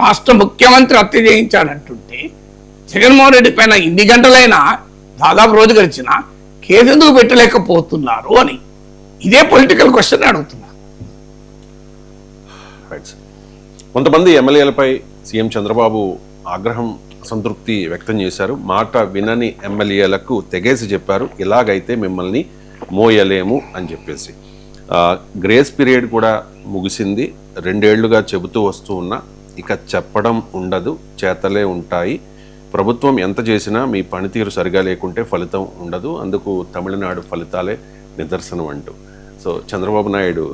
రాష్ట్ర ముఖ్యమంత్రి హత్య చేయించాడంటుంటే జగన్మోహన్ రెడ్డి పైన ఇన్ని గంటలైనా దాదాపు రోజు గడిచిన కేసు ఎందుకు పెట్టలేకపోతున్నారు అని ఇదే పొలిటికల్ క్వశ్చన్ అడుగుతున్నా. కొంతమంది ఎమ్మెల్యేలపై సీఎం చంద్రబాబు ఆగ్రహం అసంతృప్తి వ్యక్తం చేశారు. మాట వినని ఎమ్మెల్యేలకు తెగేసి చెప్పారు, ఇలాగైతే మిమ్మల్ని మోయలేము అని చెప్పేసి. గ్రేస్ పీరియడ్ కూడా ముగిసింది, 2 ఏళ్లుగా చెబుతూ వస్తూ ఉన్నా ఇక చెప్పడం ఉండదు, చేతలే ఉంటాయి. ప్రభుత్వం ఎంత చేసినా మీ పనితీరు సరిగా లేకుంటే ఫలితం ఉండదు, అందుకు తమిళనాడు ఫలితాలే నిదర్శనం అంటూ. సో చంద్రబాబు నాయుడు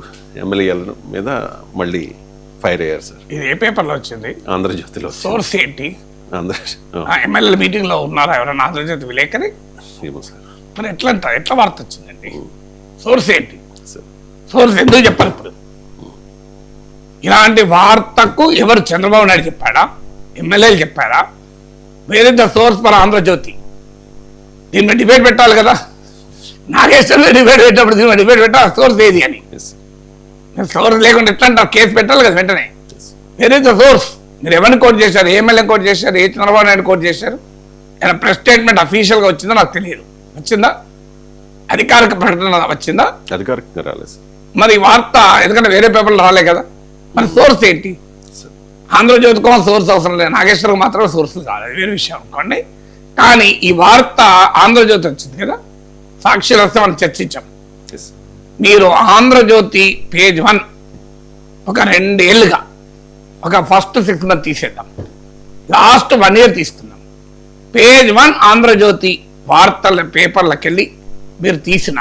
ఎమ్మెల్యేల మీద మళ్ళీ ఫైర్ అయ్యారు సార్. ఇది ఏ పేపర్లో వచ్చింది? ఆంధ్రజ్యోతిలో. సోర్స్ ఏంటి? ఎమ్మెల్యేల మీటింగ్ లో ఉన్నారా ఎవరైనా ఆంధ్రజ్యోతి విలేకరి? ఏమో సార్, మరి ఎట్లా వార్త వచ్చిందండి? సోర్స్ ఏంటి? సోర్స్ ఎందుకు చెప్పాలి? ఇప్పుడు ఇలాంటి వార్తకు ఎవరు? చంద్రబాబు నాయుడు చెప్పాడా? ఎమ్మెల్యేలు చెప్పారా? వేరే ద సోర్స్ ఫర్ ఆంధ్రజ్యోతి. దీని మీద డిబేట్ పెట్టాలి కదా. నాగేశ్వరంలో డిబేట్ పెట్టినప్పుడు దీని మీద డిబేట్ పెట్టాలి, సోర్స్ ఏది అని. సోర్స్ లేకుండా ఎట్లా అంటారు? కేసు పెట్టాలి కదా వెంటనే. వేరే ద సోర్స్. మీరు ఎవరిని కోట్ చేశారు? ఏ ఎమ్మెల్యే కోట్ చేశారు? ఏ చంద్రబాబు నాయుడు కోట్ చేశారు? ఏమైనా ప్రెస్ స్టేట్మెంట్ అఫీషియల్గా వచ్చిందో నాకు తెలియదు. వచ్చిందా? అధికారిక ప్రకటన వచ్చిందా? అధికారికంగా రాలేదు. మరి వార్త ఎందుకంటే వేరే పేపర్లు రాలే కదా. మరి సోర్స్ ఏంటి? ఆంధ్రజ్యోతికో సోర్స్ అవసరం లేదు, నాగేశ్వరం మాత్రమే సోర్సులు కాదు, వేరే విషయం అనుకోండి. కానీ ఈ వార్త ఆంధ్రజ్యోతి వచ్చింది కదా, సాక్షిలో వస్తే మనం చర్చించాం. మీరు ఆంధ్రజ్యోతి పేజ్ 1 ఒక 2 ఏళ్ళుగా ఒక ఫస్ట్ 6 months తీసేద్దాం, లాస్ట్ 1 year తీసుకుందాం. పేజ్ 1 ఆంధ్రజ్యోతి వార్తల పేపర్లకు వెళ్ళి మీరు తీసిన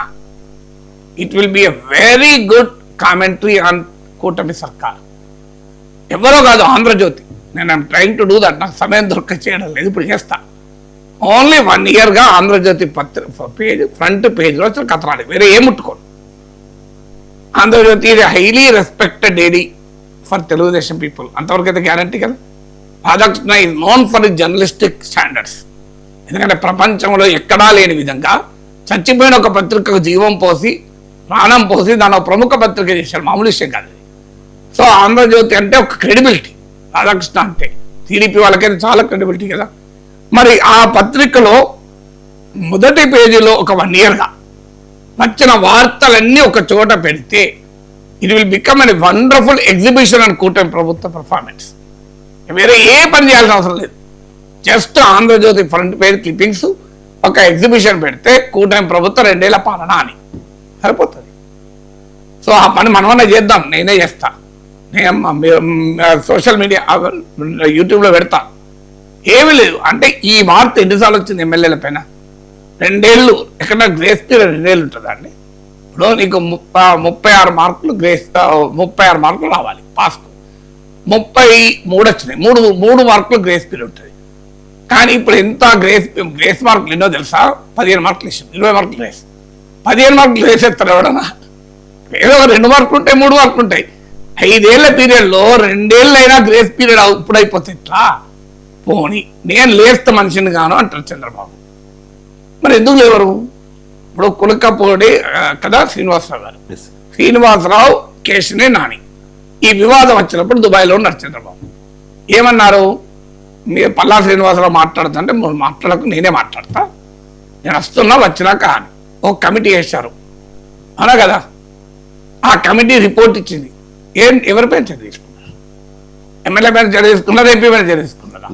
it will be a very good commentary on కూటమి సర్కార్. ఎవరో కాదు, ఆంధ్రజ్యోతి. నేను I'm trying to do that. నాకు సమయం దొరక చేయడం లేదు, ఇప్పుడు చేస్తా. ఓన్లీ 1 yearగా ఆంధ్రజ్యోతి పేజ్ ఫ్రంట్ పేజ్లో వచ్చిన కథనాలు, వేరే ఏం ముట్టుకోండి. ఆంధ్రజ్యోతి ఇది highly respected AD for Telugu Desam people, అంతవరకు అయితే గ్యారంటీ కదా. Radhakrishna is known for journalistic standards. ఎందుకంటే ప్రపంచంలో ఎక్కడా లేని విధంగా చచ్చిపోయిన ఒక పత్రికకు జీవం పోసి ప్రాణం పోసి దాని ఒక ప్రముఖ పత్రిక చేశారు, మామూలు విషయం కాదు. సో ఆంధ్రజ్యోతి అంటే ఒక క్రెడిబిలిటీ. రాధాకృష్ణ అంటే టీడీపీ వాళ్ళకైతే చాలా క్రెడిబిలిటీ కదా. మరి ఆ పత్రికలో మొదటి పేజీలో ఒక 1 yearగా వచ్చిన వార్తలన్నీ ఒక చోట పెడితే it will become a wonderful exhibition and కూటమి ప్రభుత్వ పర్ఫార్మెన్స్. వేరే ఏ పని చేయాల్సిన అవసరం లేదు. Just Andhrajyothi front page clippings ఒక ఎగ్జిబిషన్ పెడితే కూటమి ప్రభుత్వం 2 ఏళ్ల పాలన అని సరిపోతుంది. సో ఆ పని మనమన్నా చేద్దాం, నేనే చేస్తా. నేను సోషల్ మీడియా యూట్యూబ్లో పెడతా. ఏమీ లేదు అంటే ఈ వార్త ఎన్నిసార్లు వచ్చింది ఎమ్మెల్యేల పైన? 2 ఏళ్ళు. ఎక్కడ గ్రేస్ పీరియడ్ 2 ఏళ్ళు ఉంటుందా అండి? ఇప్పుడు నీకు 36 మార్కులు గ్రేస్, 36 మార్కులు రావాలి పాస్కు. 33 వచ్చినాయి, 3 మార్కులు గ్రేస్ పీరియడ్ ఉంటుంది. కానీ ఇప్పుడు ఎంత గ్రేస్ మార్కులు ఎన్నో తెలుసా? 15 మార్కులు ఇష్టం, 20 మార్కులు గ్రేస్. 15 మార్కులు గ్రేస్ ఎత్తారు ఎవడన్నా? ఏదో 2 మార్కులు ఉంటాయి, 3 మార్కులు ఉంటాయి. 5 ఏళ్ల పీరియడ్లో 2 ఏళ్ళైనా గ్రేస్ పీరియడ్ ఇప్పుడు అయిపోతే ఎట్లా? పోనీ నేను లేస్త మనిషిని గాను అంటారు చంద్రబాబు. మరి ఎందుకు లేవరు? ఇప్పుడు కులకపోడి కదా శ్రీనివాసరావు గారు, శ్రీనివాసరావు కేసునే నాని ఈ వివాదం వచ్చినప్పుడు దుబాయ్లో ఉన్నారు చంద్రబాబు. ఏమన్నారు? మీరు పల్లా శ్రీనివాసరావు మాట్లాడుతుంటే మాట్లాడకు, నేనే మాట్లాడతా, నేను వస్తున్నా వచ్చినాక అని ఒక కమిటీ వేశారు, అవునా కదా? ఆ కమిటీ రిపోర్ట్ ఇచ్చింది. ఎవరిపైన చర్య తీసుకున్నారు? ఎమ్మెల్యే పైన చర్య తీసుకున్నారా? ఎంపీ పైన చర్య తీసుకున్నారా?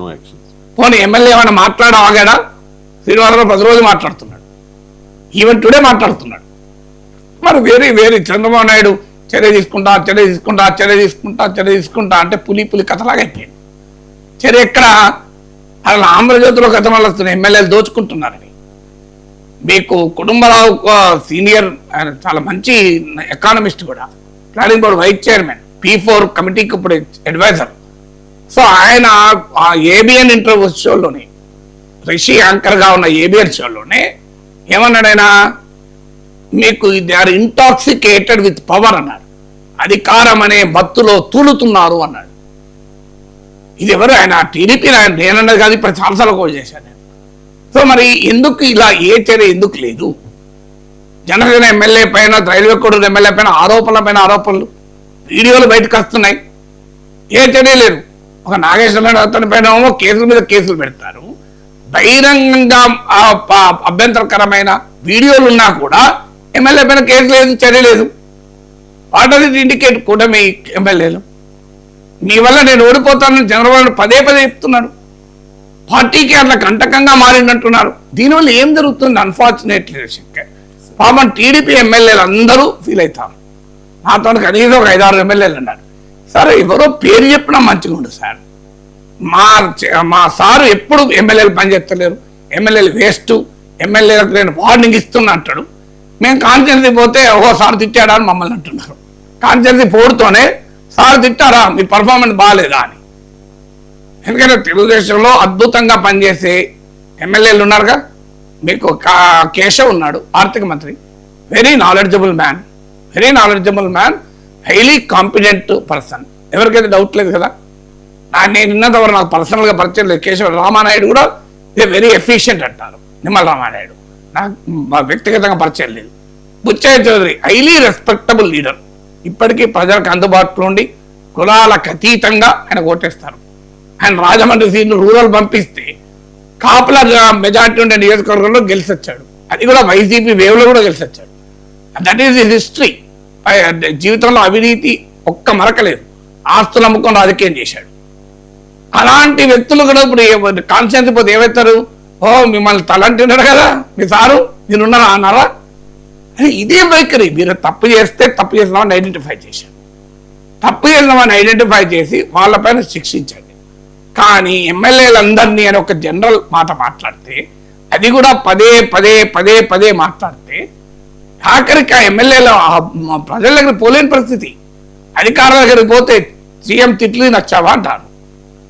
పోనీ ఎమ్మెల్యే ఏమైనా ఆగాడా? శ్రీనివాసరావు 10 రోజులు మాట్లాడుతున్నాడు, ఈవెన్ టుడే మాట్లాడుతున్నాడు. మరి వేరే చంద్రబాబు నాయుడు చర్య తీసుకుంటా అంటే పులి కథలాగా అయిపోయింది. చర్య ఎక్కడ? అసలు ఆంధ్రజ్యోతిలో కథనాలు వస్తున్నాయి, ఎమ్మెల్యేలు దోచుకుంటున్నారని. మీకు కుటుంబరావు సీనియర్, ఆయన చాలా మంచి ఎకానమిస్ట్ కూడా, planning board vice chairman, P4 కమిటీకి ఇప్పుడు అడ్వైజర్. సో ఆయన ఆ ఏబిఎన్ ఇంటర్వ్యూ షోలోనే, రిషి యాంకర్గా ఉన్న ఏబిఎన్ షోలోనే ఏమన్నాడు ఆయన? మీకు they are intoxicated with power అన్నాడు, అధికారం అనే మత్తులో తూలుతున్నారు అన్నాడు. ఇది ఎవరు? ఆయన టీడీపీ. నేనన్నది కాదు, ఇప్పుడు చాలాసార్లు కూడా చేశాను నేను. సో మరి ఎందుకు ఇలా ఏ చర్య ఎందుకు లేదు? జనసేన ఎమ్మెల్యే పైన, రైల్వే కోడూరు ఎమ్మెల్యే పైన ఆరోపణలు, వీడియోలు బయటకు వస్తున్నాయి, ఏ చర్య లేదు. ఒక నాగేశ్వరరావు అతని పైన ఏమో కేసుల మీద కేసులు పెడతారు, బహిరంగంగా అభ్యంతరకరమైన వీడియోలు ఉన్నా కూడా ఎమ్మెల్యే పైన కేసు లేదు, చర్య లేదు. వాట్ ఆర్ ఇట్ ఇండికేట్ కూడా మీ ఎమ్మెల్యేలు మీ వల్ల నేను ఓడిపోతానని చంద్రబాబు పదే పదే చెప్తున్నాడు. పార్టీకి అట్లా కంటకంగా మారినట్టున్నారు. దీనివల్ల ఏం జరుగుతుంది? అన్ఫార్చునేట్లీ పాపం టీడీపీ ఎమ్మెల్యేలు అందరూ ఫీల్ అవుతారు. నాతో కనీసం ఒక 5-6 ఎమ్మెల్యేలు ఉన్నారు. సార్ ఎవరో పేరు చెప్పినా మంచిగా ఉండదు సార్. మా సారు ఎప్పుడు ఎమ్మెల్యేలు పనిచేస్తలేరు, ఎమ్మెల్యేలు వేస్ట్, ఎమ్మెల్యేలకు నేను వార్నింగ్ ఇస్తున్నా అంటాడు. మేము కాన్స్టిట్యున్సీ పోతే సార్ తిట్టాడా అని మమ్మల్ని అంటున్నారు. కాన్స్టిట్యున్సీ పోడుతోనే సార్ తిట్టారా, మీ పర్ఫార్మెన్స్ బాగాలేదా అని. ఎందుకంటే తెలుగుదేశంలో అద్భుతంగా పనిచేసే ఎమ్మెల్యేలు ఉన్నారుగా. మీకు కేశవ్ ఉన్నాడు, ఆర్థిక మంత్రి, very knowledgeable man, highly competent person, ఎవరికైతే డౌట్ లేదు కదా. నేను ఉన్నంతవరకు నాకు పర్సనల్గా పరిచయం లేదు. కేశవ రామానాయుడు కూడా వెరీ ఎఫిషియెంట్ అంటారు, నిమ్మల రామానాయుడు, నాకు వ్యక్తిగతంగా పరిచయం లేదు. Butchaiah Chowdary highly respectable leader, ఇప్పటికీ ప్రజలకు అందుబాటులో ఉండి కులాలకు అతీతంగా ఆయన ఓటేస్తారు. ఆయన రాజమండ్రి సీట్లు రూరల్ పంపిస్తే కాపుల మెజార్టీ ఉండే నియోజకవర్గంలో గెలిచొచ్చాడు. అది కూడా వైసీపీ వేవ్లో కూడా గెలిచొచ్చాడు. That is his history. జీవితంలో అవినీతి ఒక్క మరకలేదు, ఆస్తులు అమ్ముకొని రాజకీయం చేశాడు. అలాంటి వ్యక్తులు కూడా ఇప్పుడు కాన్స్టిట్యున్సీ పోతే ఏమవుతారు? మిమ్మల్ని తలంటున్నాడు కదా మీ సారు, నేనున్నారా అన్నారా? అది ఇదే వైఖరి. మీరు తప్పు చేస్తే తప్పు చేసినామని ఐడెంటిఫై చేశాడు, తప్పు చేసినామని ఐడెంటిఫై చేసి వాళ్ళపైన శిక్షించండి. కానీ ఎమ్మెల్యేలందరినీ అని ఒక జనరల్ మాట మాట్లాడితే, అది కూడా పదే మాట్లాడితే ఆఖరికి ఆ ఎమ్మెల్యేల ప్రజల దగ్గర పోలేని పరిస్థితి. అధికారుల దగ్గరికి పోతే సీఎం తిట్లు నచ్చావా అంటారు.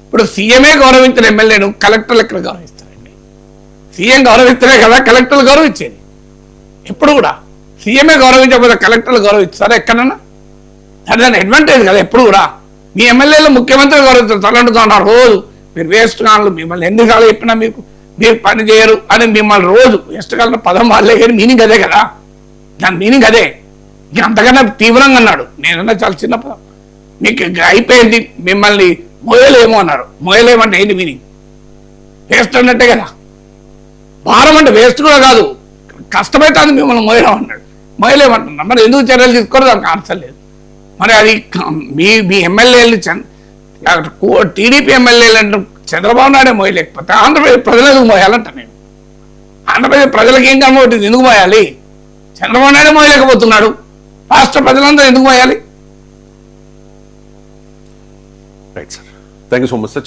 ఇప్పుడు సీఎంఏ గౌరవించిన ఎమ్మెల్యేను కలెక్టర్లు ఎక్కడ గౌరవిస్తారండి? సీఎం గౌరవిస్తేనే కదా కలెక్టర్లు గౌరవించేది. ఎప్పుడు కూడా సీఎంఏ గౌరవించకపోతే కలెక్టర్లు గౌరవిస్తారా ఎక్కడన్నా? దాని అడ్వాంటేజ్ కదా. ఎప్పుడు కూడా మీ ఎమ్మెల్యేలు ముఖ్యమంత్రి గౌరవిస్తారు, తలంటుతున్నారు రోజు. మీరు వేస్ట్ కాళ్ళు, మిమ్మల్ని ఎన్నిసార్లు చెప్పినా మీరు పని చేయరు అని మిమ్మల్ని రోజు వేస్ట్ కాళ్ళ పదం వాళ్ళే, కానీ మీనింగ్ అదే కదా. దాని మీనింగ్ అదే. ఇంక అంతకన్నా తీవ్రంగా అన్నాడు. నేనన్నా చాలా చిన్న పదం. మీకు అయిపోయింది, మిమ్మల్ని మోయలేమో అన్నారు. మోయలేమంటే ఏంటి మీనింగ్? వేస్ట్ అన్నట్టే కదా. భారం అంటే వేస్ట్ కూడా కాదు, కష్టమైతే మిమ్మల్ని మోయలేం అన్నాడు. మోయలేమంటున్నా మరి ఎందుకు చర్యలు తీసుకోరు? దానికి ఆన్సర్ లేదు. మరి అది మీ ఎమ్మెల్యేలు టీడీపీ ఎమ్మెల్యేలు అంటే చంద్రబాబు నాయుడే మోయలేకపోతే ఆంధ్రప్రదేశ్ ప్రజలు ఎందుకు మోయాలంట? నేను ఆంధ్రప్రదేశ్ ప్రజలకు ఏం కనబడుతుంది? ఎందుకు మోయాలి? చంద్రబాబు నాయుడు మోయలేకపోతున్నాడు, రాష్ట్ర ప్రజలందరూ ఎందుకు మోయాలి? Right sir, thank you so much sir.